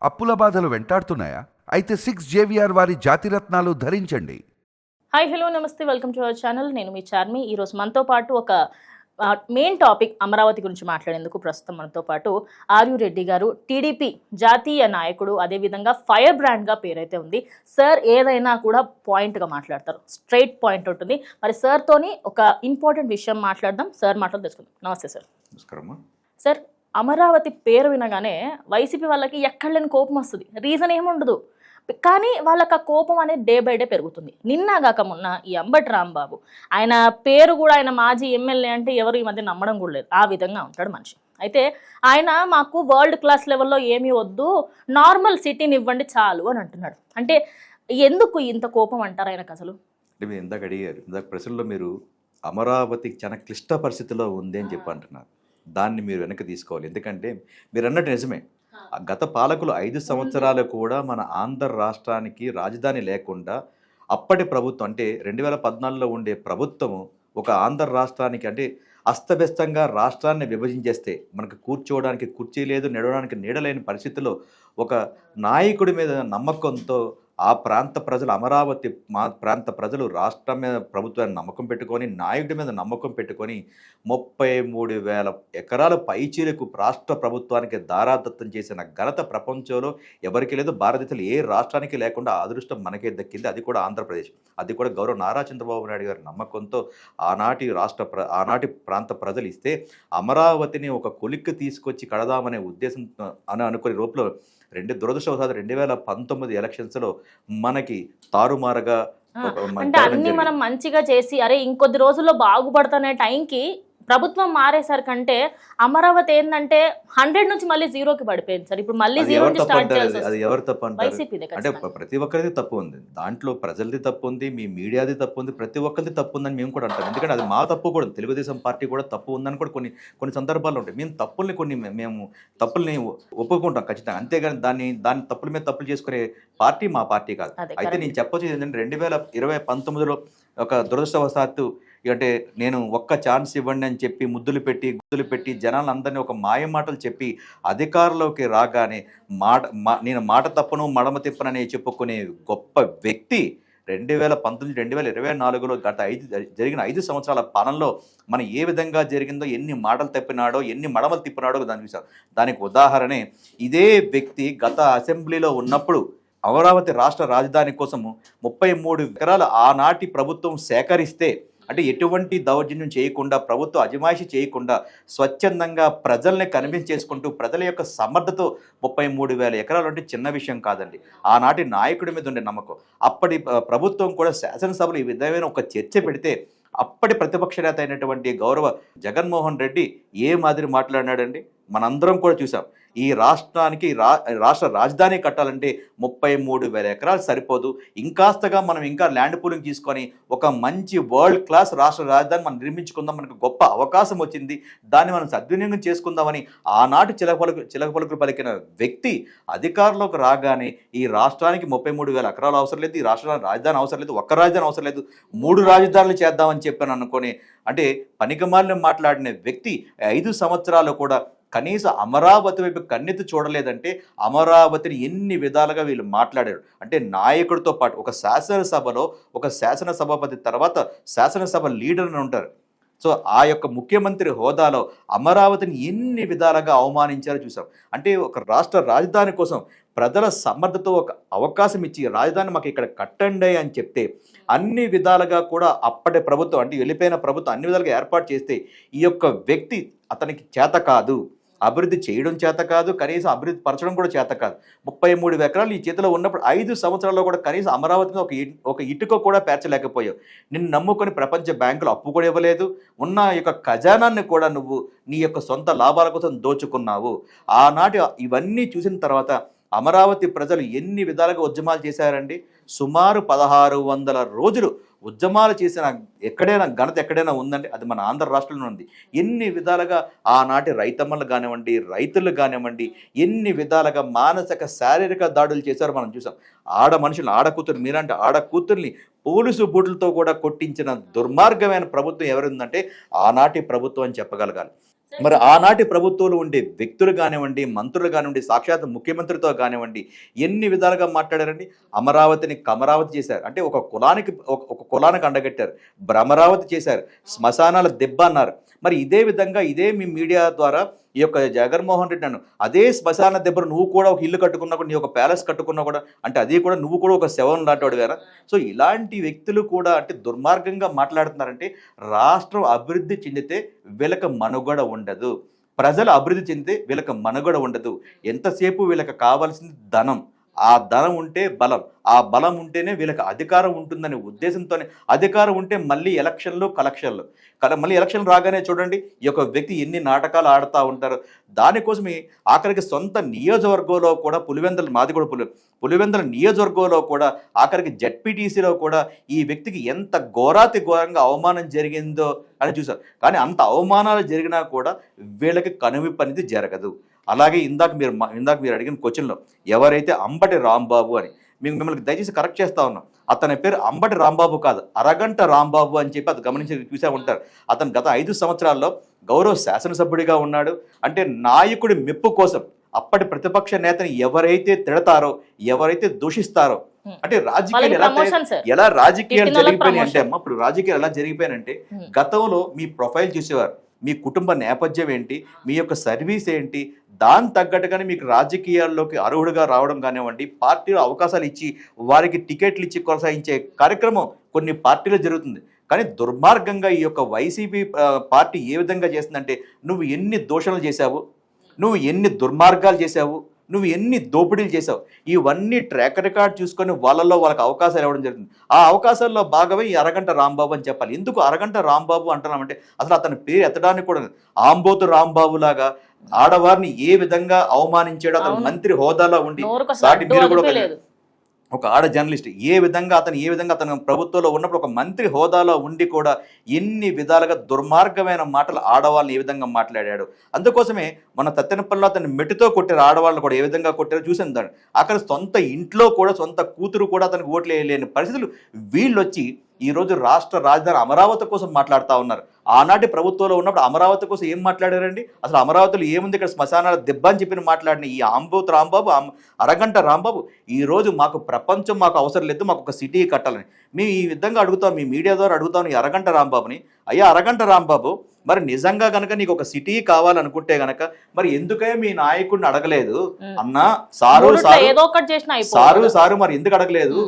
అప్పుల బాధలు వెంటాడుతున్నాయా? అయితే 6 JVR వారి జాతిరత్నాలు ధరించండి. హాయ్ హలో నమస్తే వెల్కమ్ టు అవర్ ఛానల్. నేను మీ చార్మి. ఈరోజు మనతో పాటు ఒక మెయిన్ టాపిక్ అమరావతి గురించి మాట్లాడేందుకు ప్రస్తుతం మనతో పాటు ఆర్యు రెడ్డి గారు, టీడీపీ జాతీయ నాయకుడు, అదేవిధంగా ఫైర్ బ్రాండ్గా పేరైతే ఉంది. సార్ ఏదైనా కూడా పాయింట్గా మాట్లాడతారు, స్ట్రైట్ పాయింట్ ఉంటుంది. మరి సార్తోని ఒక ఇంపార్టెంట్ విషయం మాట్లాడదాం. సార్ మాటలు తెలుసుకుందాం. నమస్తే సార్. నమస్కారం సార్, అమరావతి పేరు వినగానే వైసీపీ వాళ్ళకి ఎక్కడ లేని కోపం వస్తుంది. రీజన్ ఏముండదు, కానీ వాళ్ళకి ఆ కోపం అనేది డే బై డే పెరుగుతుంది. నిన్నగాక మొన్న ఈ అంబటి రాంబాబు, ఆయన పేరు కూడా, ఆయన మాజీ ఎమ్మెల్యే అంటే ఎవరు ఈ మధ్య నమ్మడం కూడా లేదు, ఆ విధంగా ఉంటాడు మనిషి. అయితే ఆయన మాకు వరల్డ్ క్లాస్ లెవెల్లో ఏమీ వద్దు, నార్మల్ సిటీని ఇవ్వండి చాలు అని అంటున్నాడు. అంటే ఎందుకు ఇంత కోపం అంటారు ఆయనకు అసలు? అంటే మీరు ఇందాక అడిగారు, ఇందాక ప్రశ్నలో మీరు అమరావతి చాలా క్లిష్ట పరిస్థితిలో ఉంది అని చెప్పి అంటున్నారు. దాన్ని మీరు వెనక్కి తీసుకోవాలి. ఎందుకంటే మీరు అన్నట్టు నిజమే, గత పాలకులు 5 సంవత్సరాలు కూడా మన ఆంధ్ర రాష్ట్రానికి రాజధాని లేకుండా అప్పటి ప్రభుత్వం అంటే 2014లో ఉండే ప్రభుత్వము ఒక ఆంధ్ర రాష్ట్రానికి అంటే అస్తవ్యస్తంగా రాష్ట్రాన్ని విభజించేస్తే మనకు కూర్చోవడానికి కుర్చీ లేదు, నడవడానికి నీడలేని పరిస్థితిలో ఒక నాయకుడి మీద నమ్మకంతో ఆ ప్రాంత ప్రజలు, అమరావతి ప్రాంత ప్రజలు రాష్ట్రం మీద ప్రభుత్వాన్ని నమ్మకం పెట్టుకొని, నాయకుడి మీద నమ్మకం పెట్టుకొని 33,000 ఎకరాల పైచీలకు రాష్ట్ర ప్రభుత్వానికి దారాదత్తం చేసిన ఘనత ప్రపంచంలో ఎవరికి లేదు. భారతదేశంలో ఏ రాష్ట్రానికి లేకుండా అదృష్టం మనకే దక్కింది, అది కూడా ఆంధ్రప్రదేశ్. అది కూడా గౌరవ నారా చంద్రబాబు నాయుడు గారి నమ్మకంతో ఆనాటి ప్రాంత ప్రజలు ఇస్తే అమరావతిని ఒక కొలిక్కి తీసుకొచ్చి కడదామనే ఉద్దేశం అనుకునే రూపంలో దురదృష్టవశాత్తు 2019 ఎలక్షన్స్లో మనకి తారుమారుగా అంటే అన్ని మనం మంచిగా చేసి అరే ఇంకొద్ది రోజుల్లో బాగుపడుతున్న టైంకి ప్రభుత్వం మారేసరికంటే అమరావతి ఏంటంటే 100 నుంచి మళ్ళీ 0కి పడిపోయింది సార్. ఇప్పుడు మళ్ళీ 0 నుంచి స్టార్ట్ చేయాల్సి అది ఎవరు తప్పు అంటారు? వైసీపీదే. అంటే ప్రతి ఒక్కరిది తప్పు ఉంది దాంట్లో, ప్రజలది తప్పు ఉంది, మీ మీడియాది తప్పు ఉంది, ప్రతి ఒక్కరిది తప్పు ఉందని మేము కూడా అంటాం. ఎందుకంటే అది మా తప్పు కూడా, తెలుగుదేశం పార్టీ కూడా తప్పు ఉందని కూడా కొన్ని సందర్భాలు ఉంటాయి. మేము తప్పుల్ని ఒప్పుకుంటాం ఖచ్చితంగా. అంతేగాని దాన్ని తప్పుల మీద తప్పులు చేసుకునే పార్టీ మా పార్టీ కాదు. అయితే నేను చెప్పొచ్చేది ఏంటంటే 2019లో ఒక దురదృష్టవశాత్తు అంటే నేను ఒక్క ఛాన్స్ ఇవ్వండి అని చెప్పి గుద్దులు పెట్టి జనాలందరినీ ఒక మాయ మాటలు చెప్పి అధికారంలోకి రాగానే నేను మాట తప్పను మడమ తిప్పనని చెప్పుకునే గొప్ప వ్యక్తి 2019, 2024లో జరిగిన 5 సంవత్సరాల పాలనలో మనం ఏ విధంగా జరిగిందో, ఎన్ని మాటలు తప్పినాడో, ఎన్ని మడమలు తిప్పినాడో దానికి ఉదాహరణే ఇదే వ్యక్తి గత అసెంబ్లీలో ఉన్నప్పుడు అమరావతి రాష్ట్ర రాజధాని కోసము 33 ఎకరాలు ఆనాటి ప్రభుత్వం సేకరిస్తే, అంటే ఎటువంటి దౌర్జన్యం చేయకుండా, ప్రభుత్వ అజమాయిషి చేయకుండా స్వచ్ఛందంగా ప్రజల్ని కన్విన్స్ చేసుకుంటూ ప్రజల యొక్క సమర్థతో 33,000 ఎకరాలు అంటే చిన్న విషయం కాదండి. ఆనాటి నాయకుడి మీద ఉండే నమ్మకం. అప్పటి ప్రభుత్వం కూడా శాసనసభలో ఈ విధమైన ఒక చర్చ పెడితే అప్పటి ప్రతిపక్ష నేత అయినటువంటి గౌరవ జగన్మోహన్ రెడ్డి ఏ మాదిరి మాట్లాడినాడండి మనందరం కూడా చూసాం. ఈ రాష్ట్రానికి రాష్ట్ర రాజధాని కట్టాలంటే 33,000 ఎకరాలు సరిపోదు, ఇంకాస్తగా మనం ఇంకా ల్యాండ్ పూలింగ్ తీసుకొని ఒక మంచి వరల్డ్ క్లాస్ రాష్ట్ర రాజధాని మనం నిర్మించుకుందాం, మనకు గొప్ప అవకాశం వచ్చింది, దాన్ని మనం సద్వినియోగం చేసుకుందామని ఆనాటి చిలకపలుకులు పలికిన వ్యక్తి అధికారంలోకి రాగానే ఈ రాష్ట్రానికి 33,000 ఎకరాలు అవసరం లేదు, ఈ రాష్ట్రానికి రాజధాని అవసరం లేదు, ఒక్క రాజధాని అవసరం లేదు, 3 రాజధానులు చేద్దామని చెప్పాను అనుకొని అంటే పనికిమాలిన మాట్లాడిన వ్యక్తి 5 సంవత్సరాలు కూడా కనీసం అమరావతి వైపు కన్నెత్తి చూడలేదంటే అమరావతిని ఎన్ని విధాలుగా వీళ్ళు మాట్లాడారు అంటే నాయకుడితో పాటు ఒక శాసనసభలో ఒక శాసనసభాపతి తర్వాత శాసనసభ లీడర్ అని ఉంటారు. సో ఆ యొక్క ముఖ్యమంత్రి హోదాలో అమరావతిని ఎన్ని విధాలుగా అవమానించారో చూసాం. అంటే ఒక రాష్ట్ర రాజధాని కోసం ప్రజల సమర్థతో ఒక అవకాశం ఇచ్చి రాజధాని మాకు ఇక్కడ కట్టండి అని చెప్తే అన్ని విధాలుగా కూడా అప్పటి ప్రభుత్వం అంటే వెళ్ళిపోయిన ప్రభుత్వం అన్ని విధాలుగా ఏర్పాటు చేస్తే ఈ యొక్క వ్యక్తి అతనికి చేత కాదు, అభివృద్ధి చేయడం చేత కాదు, కనీసం అభివృద్ధి పరచడం కూడా చేత కాదు. 33 ఎకరాలు ఈ చేతిలో ఉన్నప్పుడు 5 సంవత్సరాల్లో కూడా కనీసం అమరావతిని ఒక ఇటుక కూడా పేర్చలేకపోయావు. నిన్ను నమ్ముకొని ప్రపంచ బ్యాంకులు అప్పు కూడా ఇవ్వలేదు, ఉన్న యొక్క ఖజానాన్ని కూడా నువ్వు నీ యొక్క సొంత లాభాల కోసం దోచుకున్నావు. ఆనాటి ఇవన్నీ చూసిన తర్వాత అమరావతి ప్రజలు ఎన్ని విధాలుగా ఉద్యమాలు చేశారండి. సుమారు 1600 రోజులు ఉద్యమాలు చేసిన ఘనత ఎక్కడైనా ఉందండి, అది మన ఆంధ్ర రాష్ట్రంలో ఉంది. ఎన్ని విధాలుగా ఆనాటి రైతమ్మలు కానివ్వండి, రైతులు కానివ్వండి, ఎన్ని విధాలుగా మానసిక శారీరక దాడులు చేశారో మనం చూసాం. ఆడకూతురు మీరంటే ఆడకూతుర్ని పోలీసు బూట్లతో కూడా కొట్టించిన దుర్మార్గమైన ప్రభుత్వం ఎవరుందంటే ఆనాటి ప్రభుత్వం అని చెప్పగలగాలి. మరి ఆనాటి ప్రభుత్వంలో ఉండే వ్యక్తులు కానివ్వండి, మంత్రులు కానివ్వండి, సాక్షాత్ ముఖ్యమంత్రితో కానివ్వండి ఎన్ని విధాలుగా మాట్లాడారండి. అమరావతిని కమరావతి చేశారు, అంటే ఒక కులానికి అండగట్టారు. భ్రమరావతి చేశారు, శ్మశానాల దెబ్బ అన్నారు. మరి ఇదే విధంగా ఇదే మీ మీడియా ద్వారా ఈ యొక్క జగన్మోహన్ రెడ్డి నన్ను అదే శ్మశాన దెబ్బలు నువ్వు కూడా ఒక ఇల్లు కట్టుకున్నా కూడా, నీ ఒక ప్యాలెస్ కట్టుకున్నా కూడా, అంటే అది కూడా నువ్వు కూడా ఒక శవం లాంటివాడు కదా. సో ఇలాంటి వ్యక్తులు కూడా అంటే దుర్మార్గంగా మాట్లాడుతున్నారంటే రాష్ట్రం అభివృద్ధి చెందితే వీళ్ళకి మనుగడ ఉండదు, ప్రజలు అభివృద్ధి చెందితే వీళ్ళకి మనుగడ ఉండదు. ఎంతసేపు వీళ్ళకి కావాల్సింది ధనం, ఆ ధనం ఉంటే బలం, ఆ బలం ఉంటేనే వీళ్ళకి అధికారం ఉంటుందనే ఉద్దేశంతోనే. అధికారం ఉంటే మళ్ళీ ఎలక్షన్లు కలెక్షన్లు మళ్ళీ ఎలక్షన్ రాగానే చూడండి ఈ యొక్క వ్యక్తి ఎన్ని నాటకాలు ఆడుతూ ఉంటారు. దానికోసమే ఆఖరికి సొంత నియోజకవర్గంలో కూడా మాది కూడా పులివెందుల నియోజకవర్గంలో కూడా ఆఖరికి జెడ్పీటీసీలో కూడా ఈ వ్యక్తికి ఎంత ఘోరంగా అవమానం జరిగిందో అని చూసారు. కానీ అంత అవమానాలు జరిగినా కూడా వీళ్ళకి కనువిప్పు అనేది జరగదు. అలాగే ఇందాక మీరు అడిగిన క్వశ్చన్లో ఎవరైతే అంబటి రాంబాబు అని మిమ్మల్ని దయచేసి కరెక్ట్ చేస్తా ఉన్నాం. అతని పేరు అంబటి రాంబాబు కాదు, అరగంట రాంబాబు అని చెప్పి అది గమనించి చూసే ఉంటారు. అతను గత 5 సంవత్సరాల్లో గౌరవ శాసనసభ్యుడిగా ఉన్నాడు. అంటే నాయకుడి మెప్పు కోసం అప్పటి ప్రతిపక్ష నేతని ఎవరైతే తిడతారో, ఎవరైతే దూషిస్తారో, అంటే రాజకీయాలు ఎలా రాజకీయాలు జరిగిపోయినాయి అంటే అమ్మ, ఇప్పుడు రాజకీయాలు ఎలా జరిగిపోయినంటే గతంలో మీ ప్రొఫైల్ చూసేవారు, మీ కుటుంబ నేపథ్యం ఏంటి, మీ యొక్క సర్వీస్ ఏంటి, దాని తగ్గట్టుగానే మీకు రాజకీయాల్లోకి అర్హుడుగా రావడం కానివ్వండి, పార్టీలో అవకాశాలు ఇచ్చి వారికి టికెట్లు ఇచ్చి కొనసాగించే కార్యక్రమం కొన్ని పార్టీలో జరుగుతుంది. కానీ దుర్మార్గంగా ఈ యొక్క వైసీపీ పార్టీ ఏ విధంగా చేస్తుందంటే, నువ్వు ఎన్ని దోషణలు చేశావు, నువ్వు ఎన్ని దుర్మార్గాలు చేశావు, నువ్వు ఎన్ని దోపిడీలు చేసావు, ఇవన్నీ ట్రాక్ రికార్డ్ చూసుకొని వాళ్ళకి అవకాశాలు ఇవ్వడం జరుగుతుంది. ఆ అవకాశాల్లో భాగమే ఈ అరగంట రాంబాబు అని చెప్పాలి. ఎందుకు అరగంట రాంబాబు అంటున్నామంటే అసలు అతని పేరు ఎత్తడానికి కూడా ఆంబోతు రాంబాబు లాగా ఆడవారిని ఏ విధంగా అవమానించాడో, అతను మంత్రి హోదాలో ఉండి సాటి మీరు కూడా ఒక ఆడ జర్నలిస్ట్ ఏ విధంగా అతను ప్రభుత్వంలో ఉన్నప్పుడు ఒక మంత్రి హోదాలో ఉండి కూడా ఎన్ని విధాలుగా దుర్మార్గమైన మాటలు ఆడవాళ్ళని ఏ విధంగా మాట్లాడాడు. అందుకోసమే మన తత్తెనపల్లిలో అతన్ని మెట్టుతో కొట్టారు, ఆడవాళ్ళని కూడా ఏ విధంగా కొట్టారో చూసాను. దాన్ని అక్కడ సొంత ఇంట్లో కూడా సొంత కూతురు కూడా అతనికి ఓట్లు వేయలేని పరిస్థితులు. వీళ్ళు వచ్చి ఈరోజు రాష్ట్ర రాజధాని అమరావతి కోసం మాట్లాడుతూ ఉన్నారు. ఆనాటి ప్రభుత్వంలో ఉన్నప్పుడు అమరావతి కోసం ఏం మాట్లాడారండి? అసలు అమరావతిలో ఏముంది, ఇక్కడ శ్మశానాల దెబ్బ అని చెప్పిన మాట్లాడిన ఈ ఆంబోతు రాంబాబు, అరగంట రాంబాబు ఈరోజు మాకు ప్రపంచం మాకు అవసరం లేదు, మాకు ఒక సిటీ కట్టాలని మేము ఈ విధంగా అడుగుతాం, మీ మీడియా ద్వారా అడుగుతాం ఈ అరగంట రాంబాబుని. అయ్యా అరగంట రాంబాబు, మరి నిజంగా కనుక నీకు ఒక సిటీ కావాలనుకుంటే గనక మరి ఎందుకయ్యా మీ నాయకుడిని అడగలేదు అన్నా? సారు మరి ఎందుకు అడగలేదు?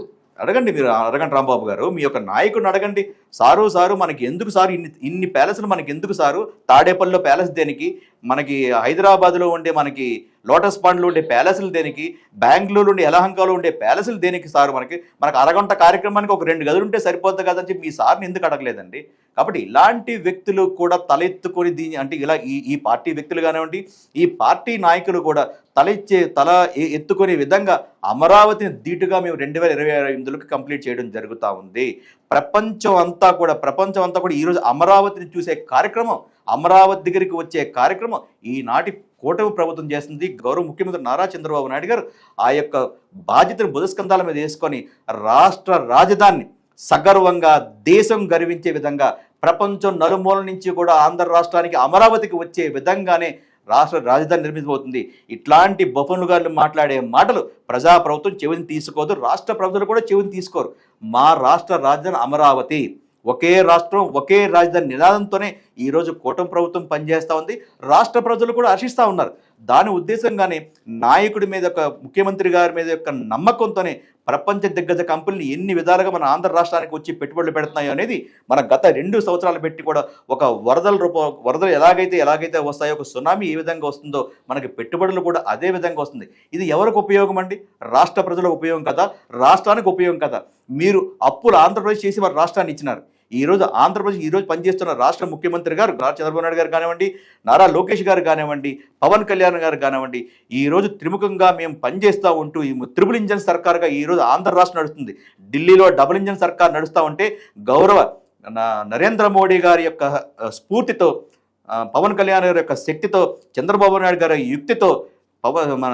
అడగండి మీరు అరగంట రాంబాబు గారు, మీ యొక్క నాయకుడిని అడగండి. సారు మనకి ఎందుకు సారు ఇన్ని ప్యాలెస్లు మనకి ఎందుకు సారు? తాడేపల్లిలో ప్యాలెస్ దేనికి? మనకి హైదరాబాద్లో ఉండే మనకి లోటస్ పాండ్లో ఉండే ప్యాలెస్లు దేనికి? బెంగళూరు ఉండే యలహంకలో ఉండే ప్యాలెస్లు దేనికి సార్? మనకు అరగంట కార్యక్రమానికి ఒక 2 గదులు ఉంటే సరిపోద్ది కదని చెప్పి మీ సార్ని ఎందుకు అడగలేదండి? కాబట్టి ఇలాంటి వ్యక్తులు కూడా తలెత్తుకొని అంటే ఇలా ఈ పార్టీ వ్యక్తులు కానివ్వండి, ఈ పార్టీ నాయకులు కూడా తల ఎత్తుకునే విధంగా అమరావతిని ధీటుగా మేము 2028లోకి కంప్లీట్ చేయడం జరుగుతూ ఉంది. ప్రపంచం అంతా కూడా ఈరోజు అమరావతిని చూసే కార్యక్రమం, అమరావతి దగ్గరికి వచ్చే కార్యక్రమం ఈనాటి కూటమి ప్రభుత్వం చేస్తుంది. గౌరవ ముఖ్యమంత్రి నారా చంద్రబాబు నాయుడు గారు ఆ యొక్క బాధ్యతను బుధస్కంధాల మీద వేసుకొని రాష్ట్ర రాజధానిని సగర్వంగా దేశం గర్వించే విధంగా ప్రపంచం నలుమూల నుంచి కూడా ఆంధ్ర రాష్ట్రానికి అమరావతికి వచ్చే విధంగానే రాష్ట్ర రాజధాని నిర్మితమవుతుంది. ఇట్లాంటి బొఫన్లు గారు మాట్లాడే మాటలు ప్రజాప్రభుత్వం చెవిని తీసుకోదు, రాష్ట్ర ప్రభుత్వాలు కూడా చెవిని తీసుకోరు. మా రాష్ట్ర రాజధాని అమరావతి, ఒకే రాష్ట్రం ఒకే రాజధాని నినాదంతోనే ఈరోజు కూటమి ప్రభుత్వం పనిచేస్తూ ఉంది. రాష్ట్ర ప్రజలు కూడా హర్షిస్తూ ఉన్నారు. దాని ఉద్దేశంగానే నాయకుడి మీద ముఖ్యమంత్రి గారి మీద యొక్క నమ్మకంతోనే ప్రపంచ దిగ్గజ కంపెనీలు ఎన్ని విధాలుగా మన ఆంధ్ర రాష్ట్రానికి వచ్చి పెట్టుబడులు పెడుతున్నాయో అనేది మన గత 2 సంవత్సరాలు పెట్టి కూడా ఒక వరదలు ఎలాగైతే వస్తాయో, ఒక సునామీ ఏ విధంగా వస్తుందో మనకి పెట్టుబడులు కూడా అదే విధంగా వస్తుంది. ఇది ఎవరికి ఉపయోగం అండి? రాష్ట్ర ప్రజలకు ఉపయోగం కదా, రాష్ట్రానికి ఉపయోగం కదా. మీరు అప్పులు ఆంధ్రప్రదేశ్ చేసి వారు రాష్ట్రాన్ని ఇచ్చినారు. ఈరోజు ఆంధ్రప్రదేశ్ ఈరోజు పనిచేస్తున్న రాష్ట్ర ముఖ్యమంత్రి గారు చంద్రబాబు నాయుడు గారు కానివ్వండి, నారా లోకేష్ గారు కానివ్వండి, పవన్ కళ్యాణ్ గారు కానివ్వండి, ఈరోజు త్రిముఖంగా మేము పనిచేస్తూ ఉంటూ ఈ 3 ఇంజన్ సర్కార్గా ఈరోజు ఆంధ్ర రాష్ట్రం నడుస్తుంది. ఢిల్లీలో డబుల్ ఇంజన్ సర్కార్ నడుస్తూ ఉంటే గౌరవ నరేంద్ర మోడీ గారి యొక్క స్ఫూర్తితో, పవన్ కళ్యాణ్ గారి యొక్క శక్తితో, చంద్రబాబు నాయుడు గారి యుక్తితో, మన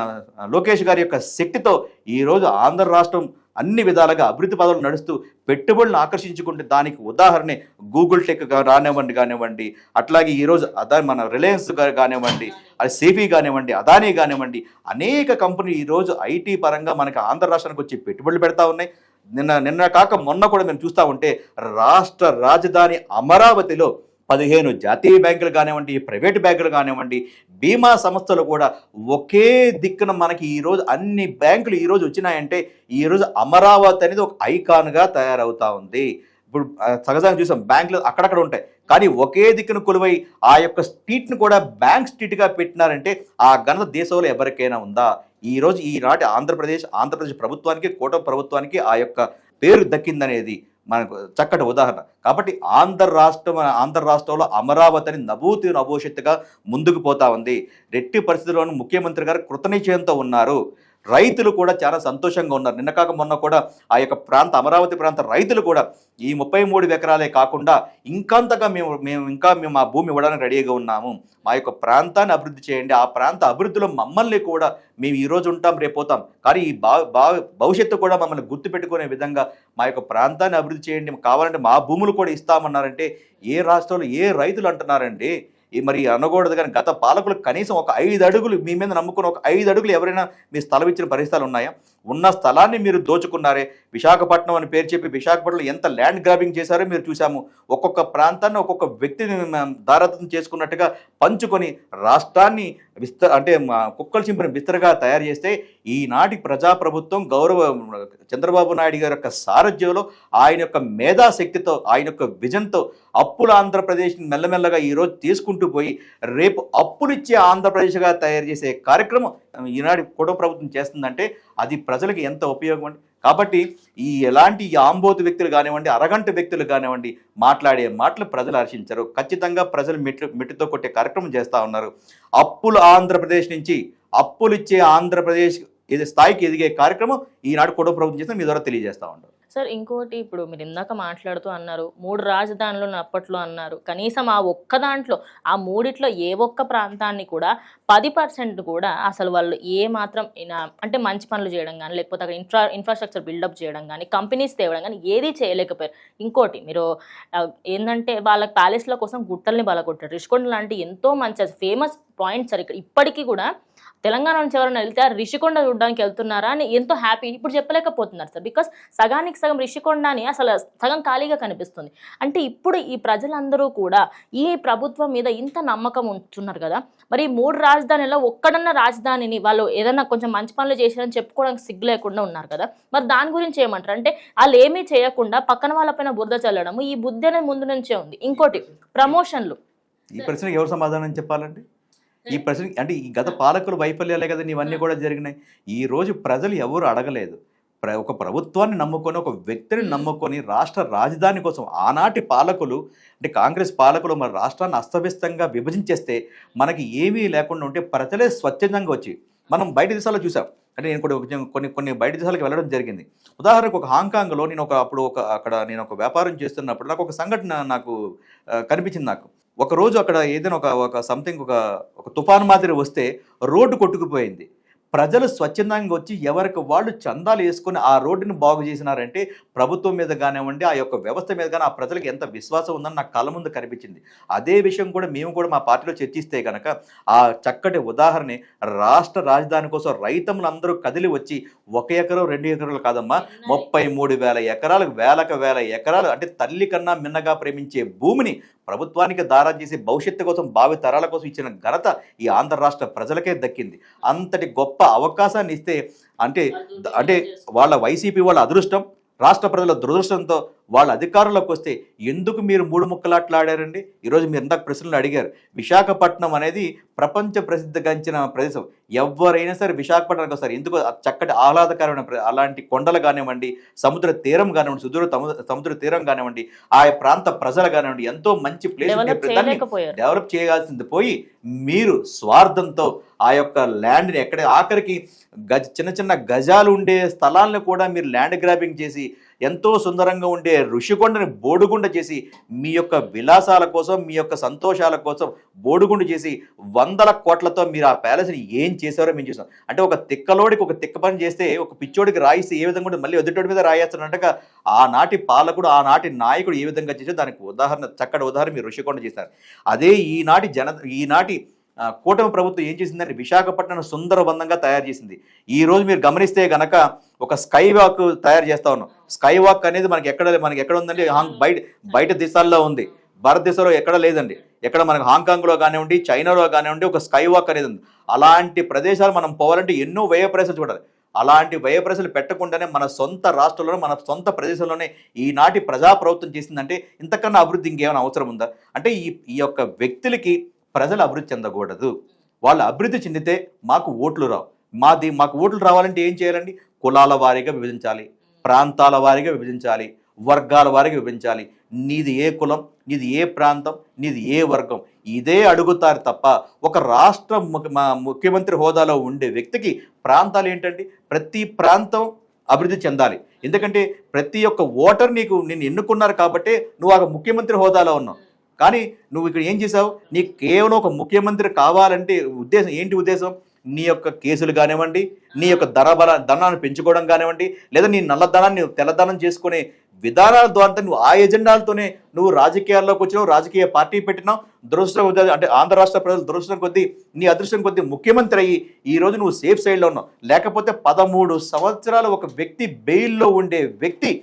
లోకేష్ గారి యొక్క శక్తితో ఈరోజు ఆంధ్ర రాష్ట్రం అన్ని విధాలుగా అభివృద్ధి పదాలు నడుస్తూ పెట్టుబడులను ఆకర్షించుకుంటే దానికి ఉదాహరణే గూగుల్ టెక్ కానివ్వండి, అట్లాగే ఈరోజు మన రిలయన్స్ కానివ్వండి, అది సేఫీ కానివ్వండి, అదానీ కానివ్వండి, అనేక కంపెనీలు ఈరోజు ఐటీ పరంగా మనకి ఆంధ్ర రాష్ట్రానికి వచ్చి పెట్టుబడులు పెడతా ఉన్నాయి. నిన్న కాక మొన్న కూడా మేము చూస్తూ ఉంటే రాష్ట్ర రాజధాని అమరావతిలో 15 జాతీయ బ్యాంకులు కానివ్వండి, ప్రైవేట్ బ్యాంకులు కానివ్వండి, బీమా సంస్థలు కూడా ఒకే దిక్కున మనకి ఈరోజు అన్ని బ్యాంకులు ఈరోజు వచ్చినాయంటే ఈరోజు అమరావతి అనేది ఒక ఐకాన్గా తయారవుతా ఉంది. ఇప్పుడు సహజంగా చూసాం బ్యాంకులు అక్కడక్కడ ఉంటాయి, కానీ ఒకే దిక్కున కొలువై ఆ యొక్క స్ట్రీట్ని కూడా బ్యాంక్ స్ట్రీట్గా పెట్టినారంటే ఆ ఘనత దేశంలో ఎవరికైనా ఉందా? ఈనాటి ఆంధ్రప్రదేశ్ ప్రభుత్వానికి, కూటమి ప్రభుత్వానికి ఆ యొక్క పేరు దక్కిందనేది మనకు చక్కటి ఉదాహరణ. కాబట్టి ఆంధ్ర రాష్ట్రంలో అమరావతి అని నభోషత్తుగా ముందుకు పోతా ఉంది. రెట్టి పరిస్థితుల్లోనూ ముఖ్యమంత్రి గారు కృతనిశ్చయంతో ఉన్నారు. రైతులు కూడా చాలా సంతోషంగా ఉన్నారు. నిన్న కాక మొన్న కూడా ఆ యొక్క అమరావతి ప్రాంత రైతులు కూడా ఈ 33 ఎకరాలే కాకుండా ఇంకంతగా మేము ఆ భూమి ఇవ్వడానికి రెడీగా ఉన్నాము, మా యొక్క ప్రాంతాన్ని అభివృద్ధి చేయండి, ఆ ప్రాంత అభివృద్ధిలో మమ్మల్ని కూడా మేము ఈరోజు ఉంటాం, రేపు పోతాం, కానీ ఈ భవిష్యత్తు కూడా మమ్మల్ని గుర్తుపెట్టుకునే విధంగా మా యొక్క ప్రాంతాన్ని అభివృద్ధి చేయండి, కావాలంటే మా భూములు కూడా ఇస్తామన్నారంటే ఏ రాష్ట్రంలో ఏ రైతులు అంటున్నారండి? మరి అనకూడదు. కానీ గత పాలకులు కనీసం ఒక 5 అడుగులు మీ మీద నమ్ముకుని ఒక 5 అడుగులు ఎవరైనా మీ స్థలం ఇచ్చిన పరిస్థితులు ఉన్నాయా? ఉన్న స్థలాన్ని మీరు దోచుకున్నారే. విశాఖపట్నం అని పేరు చెప్పి విశాఖపట్నంలో ఎంత ల్యాండ్ గ్రాబింగ్ చేశారో మీరు చూసాము. ఒక్కొక్క ప్రాంతాన్ని ఒక్కొక్క వ్యక్తిని దారాదత్తం చేసుకున్నట్టుగా పంచుకొని రాష్ట్రాన్ని కుక్కలు చింపిన విస్తరగా తయారు చేస్తే ఈనాటి ప్రజాప్రభుత్వం చంద్రబాబు నాయుడు గారి యొక్క సారథ్యంలో ఆయన యొక్క మేధాశక్తితో ఆయన యొక్క విజన్తో అప్పుల ఆంధ్రప్రదేశ్ని మెల్లమెల్లగా ఈరోజు తీసుకుంటూ పోయి రేపు అప్పులిచ్చే ఆంధ్రప్రదేశ్గా తయారు చేసే కార్యక్రమం ఈనాటి కుటుంబ ప్రభుత్వం చేస్తుందంటే అది ప్రజలకు ఎంత ఉపయోగం అండి. కాబట్టి ఎలాంటి ఆంబోతు వ్యక్తులు కానివ్వండి, అరగంట వ్యక్తులు కానివ్వండి, మాట్లాడే మాటలు ప్రజలు హర్షించరు. ఖచ్చితంగా ప్రజలు మిట్టుతో కొట్టే కార్యక్రమం చేస్తూ ఉన్నారు. అప్పుల ఆంధ్రప్రదేశ్ నుంచి అప్పులిచ్చే ఆంధ్రప్రదేశ్ స్థాయికి ఎదిగే కార్యక్రమం ఈనాడు కుటుంబ ప్రభుత్వం చేస్తే మీ ద్వారా తెలియజేస్తూ ఉంటారు. సార్, ఇంకోటి, ఇప్పుడు మీరు ఇందాక మాట్లాడుతూ అన్నారు 3 రాజధానులు అప్పట్లో అన్నారు. కనీసం ఆ ఒక్క దాంట్లో ఆ 3 ఏ ఒక్క ప్రాంతాన్ని కూడా 10% కూడా అసలు వాళ్ళు ఏ మాత్రం అంటే మంచి పనులు చేయడం కానీ, లేకపోతే అక్కడ ఇన్ఫ్రాస్ట్రక్చర్ బిల్డప్ చేయడం కానీ, కంపెనీస్ తేవడం కానీ ఏది చేయలేకపోయారు. ఇంకోటి, మీరు ఏంటంటే వాళ్ళ ప్యాలెస్ల కోసం గుట్టల్ని బలగొట్టారు. రిషికొండ లాంటి ఎంతో మంచి ఫేమస్ పాయింట్స్ సార్. ఇక్కడ ఇప్పటికీ కూడా తెలంగాణ నుంచి ఎవరైనా వెళ్తే రిషికొండ చూడడానికి వెళ్తున్నారా అని ఎంతో హ్యాపీ ఇప్పుడు చెప్పలేకపోతున్నారు సార్. బికాస్ సగానికి సగం రిషికొండ అని అసలు సగం ఖాళీగా కనిపిస్తుంది. అంటే ఇప్పుడు ఈ ప్రజలందరూ కూడా ఈ ప్రభుత్వం మీద ఇంత నమ్మకం ఉంచున్నారు కదా, మరి 3 రాజధానిలో ఒక్కడన్న రాజధానిని వాళ్ళు ఏదైనా కొంచెం మంచి పనులు చేశారని చెప్పుకోవడానికి సిగ్గు లేకుండా ఉన్నారు కదా, మరి దాని గురించి ఏమంటారు? అంటే వాళ్ళు ఏమీ చేయకుండా పక్కన వాళ్ళపైన బురద చల్లడము, ఈ బుద్ధి అనేది ముందు నుంచే ఉంది. ఇంకోటి, ప్రమోషన్లు. ఈ ప్రశ్నకి ఎవరు సమాధానం చెప్పాలండి? ఈ ప్రశ్న అంటే ఈ గత పాలకుల వైఫల్యాలే కదా ఇవన్నీ కూడా జరిగినాయి. ఈరోజు ప్రజలు ఎవరు అడగలేదు. ఒక ప్రభుత్వాన్ని నమ్ముకొని, ఒక వ్యక్తిని నమ్ముకొని రాష్ట్ర రాజధాని కోసం ఆనాటి పాలకులు అంటే కాంగ్రెస్ పాలకులు మన రాష్ట్రాన్ని అస్తవ్యస్తంగా విభజించేస్తే మనకి ఏమీ లేకుండా ఉంటే ప్రజలే స్వచ్ఛందంగా వచ్చి మనం బయట దేశాల్లో చూసాం. అంటే నేను కొన్ని బయట దేశాలకు వెళ్ళడం జరిగింది. ఉదాహరణకు ఒక హాంకాంగ్లో అక్కడ నేను ఒక వ్యాపారం చేస్తున్నప్పుడు నాకు ఒక సంఘటన కనిపించింది. నాకు ఒకరోజు అక్కడ ఏదైనా ఒక తుఫాను మాదిరి వస్తే రోడ్డు కొట్టుకుపోయింది. ప్రజలు స్వచ్ఛందంగా వచ్చి ఎవరికి వాళ్ళు చందాలు వేసుకొని ఆ రోడ్డుని బాగు చేసినారంటే ప్రభుత్వం మీద కానివ్వండి, ఆ యొక్క వ్యవస్థ మీద కానీ ఆ ప్రజలకు ఎంత విశ్వాసం ఉందని నాకు కళ్ళ ముందు కనిపించింది. అదే విషయం కూడా మేము కూడా మా పార్టీలో చర్చిస్తే కనుక ఆ చక్కటి ఉదాహరణ రాష్ట్ర రాజధాని కోసం రైతములందరూ కదిలి వచ్చి 1 ఎకరం 2 ఎకరాలు కాదమ్మా 33,000 ఎకరాలు, వేల ఎకరాలు అంటే తల్లి కన్నా మిన్నగా ప్రేమించే భూమిని ప్రభుత్వానికి దారం చేసి భవిష్యత్తు కోసం, భావి తరాల కోసం ఇచ్చిన ఘనత ఈ ఆంధ్ర రాష్ట్ర ప్రజలకే దక్కింది. అంతటి గొప్ప అవకాశాన్ని ఇస్తే అంటే వాళ్ళ వైసీపీ వాళ్ళ అదృష్టం, రాష్ట్ర ప్రజల దురదృష్టంతో వాళ్ళ అధికారంలోకి వస్తే ఎందుకు మీరు 3 ముక్కలాట్లాడారండి? ఈరోజు మీరు ఇందాక ప్రశ్నలు అడిగారు. విశాఖపట్నం అనేది ప్రపంచ ప్రసిద్ధిగాంచిన ప్రదేశం. ఎవరైనా సరే విశాఖపట్నానికి వస్తారు. ఎందుకు? చక్కటి ఆహ్లాదకరమైన అలాంటి కొండలు కానివ్వండి, సముద్ర తీరం కానివ్వండి, సముద్ర తీరం కానివ్వండి, ఆ ప్రాంత ప్రజలు కానివ్వండి, ఎంతో మంచి ప్లేస్ డెవలప్ చేయాల్సింది పోయి మీరు స్వార్థంతో ఆ యొక్క ల్యాండ్ని ఎక్కడ ఆఖరికి చిన్న గజాలు ఉండే స్థలాలను కూడా మీరు ల్యాండ్ గ్రాబింగ్ చేసి ఎంతో సుందరంగా ఉండే ఋషికొండని బోడుగుండ చేసి మీ యొక్క విలాసాల కోసం, మీ యొక్క సంతోషాల కోసం బోడుగుండు చేసి 100 కోట్లతో మీరు ఆ ప్యాలెస్ని ఏం చేశారో మేము చూసాం. అంటే ఒక తిక్కలోడికి ఒక తిక్క పని చేస్తే ఒక పిచ్చోడికి రాయిస్తే ఏ విధంగా ఉంటుంది, మళ్ళీ ఎదుటోడి మీద రాయేస్తున్నట్టుగా ఆనాటి పాలకుడు, ఆనాటి నాయకుడు ఏ విధంగా చేశారు దానికి ఉదాహరణ, చక్కటి ఉదాహరణ మీరు ఋషికొండ చేశారు. అదే ఈనాటి కూటమి ప్రభుత్వం ఏం చేసిందంటే విశాఖపట్నం సుందరబంధంగా తయారు చేసింది. ఈ రోజు మీరు గమనిస్తే గనక ఒక స్కై వాక్ తయారు చేస్తా ఉన్నాం. స్కై వాక్ అనేది మనకి ఎక్కడ ఉందండి, బయట దేశాల్లో ఉంది, భారతదేశంలో ఎక్కడ లేదండి. ఎక్కడ మనకు హాంకాంగ్లో కానివ్వండి, చైనాలో కానివ్వండి ఒక స్కై వాక్ అనేది ఉంది. అలాంటి ప్రదేశాలు మనం పోవాలంటే ఎన్నో వ్యయ ప్రదేశాలు చూడాలి. అలాంటి వ్యయ ప్రదేశాలు పెట్టకుండానే మన సొంత రాష్ట్రంలోనే, మన సొంత ప్రదేశంలోనే ఈనాటి ప్రజాప్రభుత్వం చేసిందంటే ఇంతకన్నా అభివృద్ధి ఇంకేమైనా అవసరం ఉందా? అంటే ఈ యొక్క వ్యక్తులకి ప్రజలు అభివృద్ధి చెందకూడదు. వాళ్ళు అభివృద్ధి చెందితే మాకు ఓట్లు రావు. మాకు ఓట్లు రావాలంటే ఏం చేయాలండి? కులాల వారీగా విభజించాలి, ప్రాంతాల వారీగా విభజించాలి, వర్గాల వారీగా విభజించాలి. నీది ఏ కులం, నీది ఏ ప్రాంతం, నీది ఏ వర్గం, ఇదే అడుగుతారు తప్ప ఒక రాష్ట్ర ముఖ్యమంత్రి హోదాలో ఉండే వ్యక్తికి ప్రాంతాలు ఏంటండి? ప్రతి ప్రాంతం అభివృద్ధి చెందాలి. ఎందుకంటే ప్రతి ఒక్క ఓటర్ నిన్ను ఎన్నుకున్నారు కాబట్టి నువ్వు ఆ ముఖ్యమంత్రి హోదాలో ఉన్నావు. కానీ నువ్వు ఇక్కడ ఏం చేసావు? నీకు కేవలం ఒక ముఖ్యమంత్రి కావాలంటే ఏంటి ఉద్దేశం? నీ యొక్క కేసులు కానివ్వండి, నీ యొక్క ధనాన్ని పెంచుకోవడం కానివ్వండి, లేదా నీ నల్లధనాన్ని తెల్లధనం చేసుకునే విధానాల ద్వారా నువ్వు ఆ ఎజెండాలతోనే నువ్వు రాజకీయాల్లోకి వచ్చినావు, రాజకీయ పార్టీ పెట్టినావు. దురదృష్టం అంటే ఆంధ్ర రాష్ట్ర ప్రజలు దురదృష్టం కొద్దీ, నీ అదృష్టం కొద్దీ ముఖ్యమంత్రి అయ్యి ఈరోజు నువ్వు సేఫ్ సైడ్లో ఉన్నావు. లేకపోతే 13 సంవత్సరాలు ఒక వ్యక్తి బెయిల్లో ఉండే వ్యక్తి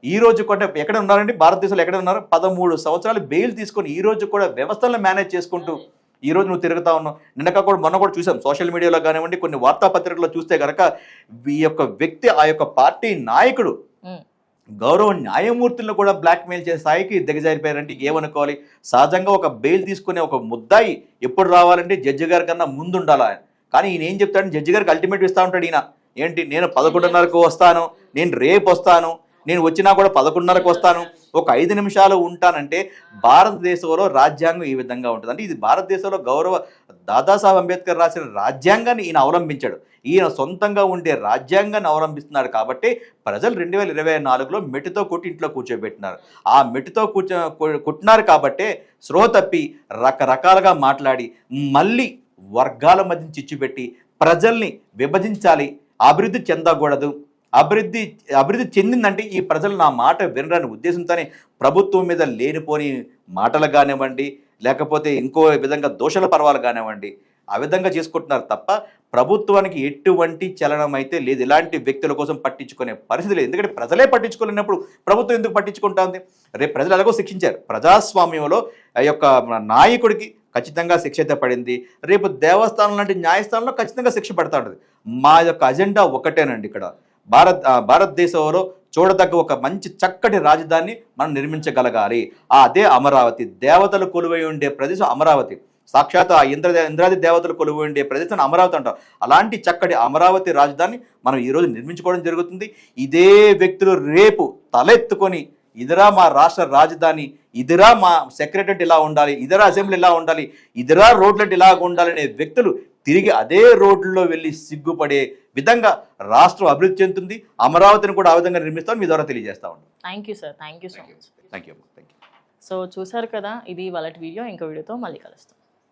ఈ రోజు కూడా ఎక్కడ ఉన్నారండి? భారతదేశంలో ఎక్కడ ఉన్నారు? 13 సంవత్సరాలు బెయిల్ తీసుకొని ఈ రోజు కూడా వ్యవస్థలను మేనేజ్ చేసుకుంటూ ఈ రోజు నువ్వు తిరుగుతా ఉన్నావు. మొన్న కూడా చూసాం సోషల్ మీడియాలో కానివ్వండి, కొన్ని వార్తాపత్రికల్లో చూస్తే కనుక ఈ యొక్క వ్యక్తి, ఆ యొక్క పార్టీ నాయకుడు గౌరవ న్యాయమూర్తులను కూడా బ్లాక్మెయిల్ చేసే స్థాయికి దిగజారిపోయారంటే ఏమనుకోవాలి? సహజంగా ఒక బెయిల్ తీసుకునే ఒక ముద్దాయి ఎప్పుడు రావాలంటే జడ్జి గారి కన్నా ముందు ఉండాలి. కానీ ఈయన ఏం చెప్తాడు? జడ్జి గారికి అల్టిమేట్ ఇస్తూ ఉంటాడు. ఈయన ఏంటి, నేను 11:30కు వస్తాను, నేను రేపు వస్తాను, నేను వచ్చినా కూడా 11:30కు వస్తాను, ఒక 5 నిమిషాలు ఉంటానంటే భారతదేశంలో రాజ్యాంగం ఈ విధంగా ఉంటుంది. అంటే ఇది భారతదేశంలో గౌరవ దాదాసాహెబ్ అంబేద్కర్ రాసిన రాజ్యాంగాన్ని ఈయన అవలంబించాడు. ఈయన సొంతంగా ఉండే రాజ్యాంగాన్ని అవలంబిస్తున్నాడు కాబట్టి ప్రజలు 2024లో మెట్టుతో కొట్టి ఇంట్లో కూర్చోబెట్టినారు. ఆ మెట్టుతో కొట్టినారు కాబట్టే స్పృహ తప్పి రకరకాలుగా మాట్లాడి మళ్ళీ వర్గాల మధ్య చిచ్చుపెట్టి ప్రజల్ని విభజించాలి, అభివృద్ధి చెందకూడదు, అభివృద్ధి చెందిందంటే ఈ ప్రజలు నా మాట వినరని ఉద్దేశంతోనే ప్రభుత్వం మీద లేనిపోని మాటలు కానివ్వండి, లేకపోతే ఇంకో విధంగా దోషల పర్వాలు కానివ్వండి, ఆ విధంగా చేసుకుంటున్నారు తప్ప ప్రభుత్వానికి ఎటువంటి చలనం అయితే లేదు. ఇలాంటి వ్యక్తుల కోసం పట్టించుకునే పరిస్థితి లేదు. ఎందుకంటే ప్రజలే పట్టించుకోలేనప్పుడు ప్రభుత్వం ఎందుకు పట్టించుకుంటుంది? రేపు ప్రజలు ఎలాగో శిక్షించారు. ప్రజాస్వామ్యంలో ఆ యొక్క నాయకుడికి ఖచ్చితంగా శిక్ష అయితే పడింది. రేపు దేవస్థానం లాంటి న్యాయస్థానంలో ఖచ్చితంగా శిక్ష పడతా ఉంటుంది. మా యొక్క అజెండా ఒకటేనండి. ఇక్కడ భారతదేశంలో చూడదగ్గ ఒక మంచి చక్కటి రాజధాని మనం నిర్మించగలగాలి. అదే అమరావతి. దేవతలు కొలువై ఉండే ప్రదేశం అమరావతి. సాక్షాత్ ఆ ఇంద్రాది దేవతలు కొలువై ఉండే ప్రదేశం అమరావతి అంటాం. అలాంటి చక్కటి అమరావతి రాజధాని మనం ఈరోజు నిర్మించుకోవడం జరుగుతుంది. ఇదే వ్యక్తులు రేపు తలెత్తుకొని ఇదిరా మా రాష్ట్ర రాజధాని, ఇదిరా మా సెక్రటరీ ఇలా ఉండాలి, ఇదిరా అసెంబ్లీ ఇలా ఉండాలి, ఇదిరా రోడ్లంటే ఇలా ఉండాలనే వ్యక్తులు తిరిగి అదే రోడ్లలో వెళ్ళి సిగ్గుపడే విధంగా రాష్ట్రం అభివృద్ధి చెందుతుంది. అమరావతిని కూడా ఆ విధంగా నిర్మిస్తాం. మీ ద్వారా తెలియజేస్తా ఉంటాం. Thank you sir, thank you so much. Thank you. So చూసారు కదా, ఇది వాళ్ళ వీడియో. ఇంకో వీడియోతో మళ్ళీ కలుస్తాం.